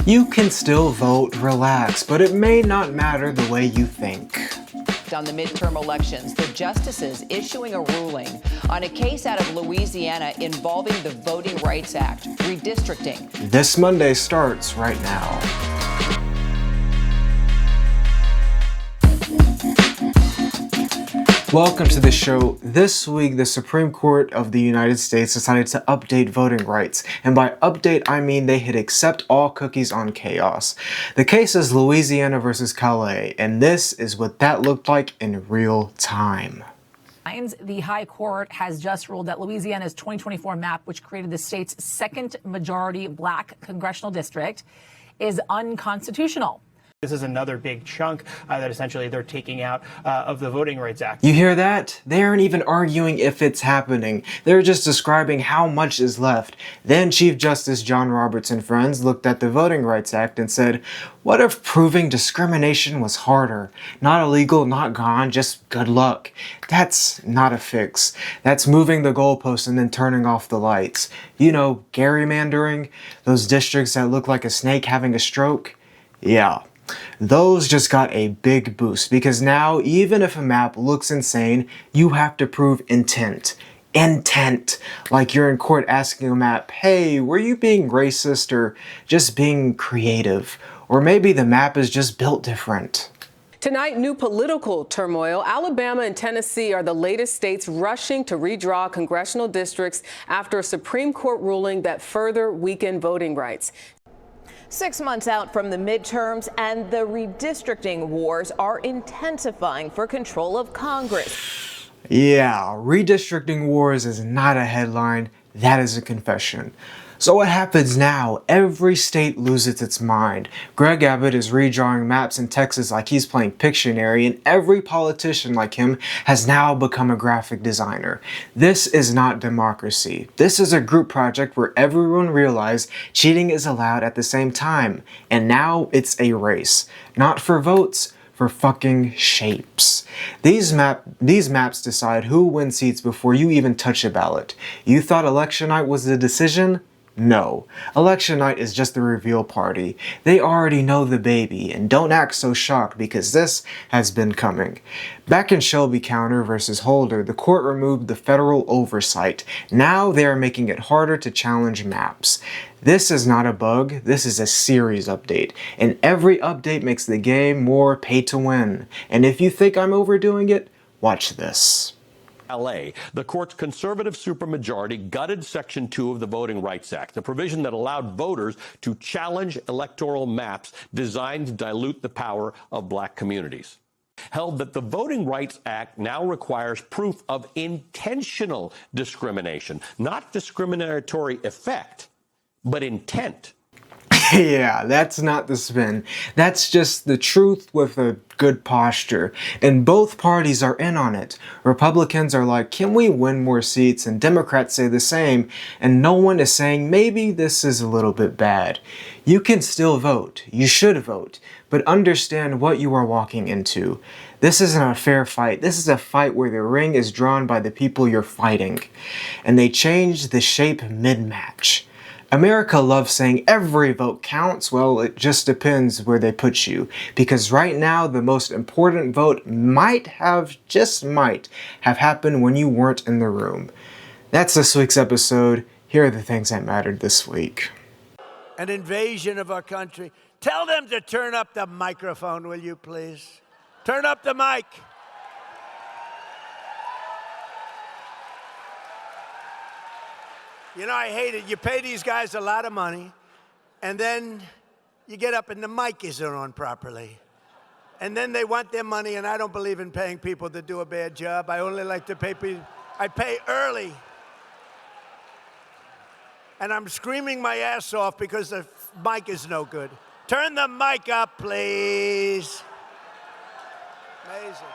You can still vote, relax, but it may not matter the way you think. On the midterm elections, the justices issuing a ruling on a case out of Louisiana involving the Voting Rights Act, redistricting. This Monday starts right now. Welcome to the show. This week, the Supreme Court of the United States decided to update voting rights. And by update, I mean they hit accept all cookies on chaos. The case is Louisiana versus Calais, and this is what that looked like in real time. The High Court has just ruled that Louisiana's 2024 map, which created the state's second majority black congressional district, is unconstitutional. This is another big chunk that essentially they're taking out of the Voting Rights Act. You hear that? They aren't even arguing if it's happening. They're just describing how much is left. Then Chief Justice John Roberts and friends looked at the Voting Rights Act and said, what if proving discrimination was harder? Not illegal, not gone, just good luck. That's not a fix. That's moving the goalposts and then turning off the lights. You know, gerrymandering? Those districts that look like a snake having a stroke? Yeah. Those just got a big boost because now even if a map looks insane, you have to prove intent. Intent. Like you're in court asking a map, hey, were you being racist or just being creative? Or maybe the map is just built different. Tonight, new political turmoil. Alabama and Tennessee are the latest states rushing to redraw congressional districts after a Supreme Court ruling that further weakened voting rights. 6 months out from the midterms, and the redistricting wars are intensifying for control of Congress. Yeah, redistricting wars is not a headline, that is a confession. So what happens now? Every state loses its mind. Greg Abbott is redrawing maps in Texas like he's playing Pictionary, and every politician like him has now become a graphic designer. This is not democracy. This is a group project where everyone realized cheating is allowed at the same time. And now it's a race. Not for votes, for fucking shapes. These maps decide who wins seats before you even touch a ballot. You thought election night was the decision? No. Election night is just the reveal party. They already know the baby, and don't act so shocked because this has been coming. Back in Shelby County versus Holder, the court removed the federal oversight. Now they are making it harder to challenge maps. This is not a bug, this is a series update, and every update makes the game more pay to win. And if you think I'm overdoing it, watch this. LA, the court's conservative supermajority gutted Section 2 of the Voting Rights Act, the provision that allowed voters to challenge electoral maps designed to dilute the power of black communities. Held that the Voting Rights Act now requires proof of intentional discrimination, not discriminatory effect, but intent. Yeah, that's not the spin. That's just the truth with a good posture. And both parties are in on it. Republicans are like, can we win more seats? And Democrats say the same. And no one is saying maybe this is a little bit bad. You can still vote. You should vote. But understand what you are walking into. This isn't a fair fight. This is a fight where the ring is drawn by the people you're fighting. And they change the shape mid-match. America loves saying every vote counts. Well, it just depends where they put you. Because right now, the most important vote might have happened when you weren't in the room. That's this week's episode. Here are the things that mattered this week. An invasion of our country. Tell them to turn up the microphone, will you please? Turn up the mic. You know, I hate it. You pay these guys a lot of money, and then you get up and the mic isn't on properly. And then they want their money, and I don't believe in paying people to do a bad job. I only like to pay people. I pay early. And I'm screaming my ass off because the mic is no good. Turn the mic up, please. Amazing.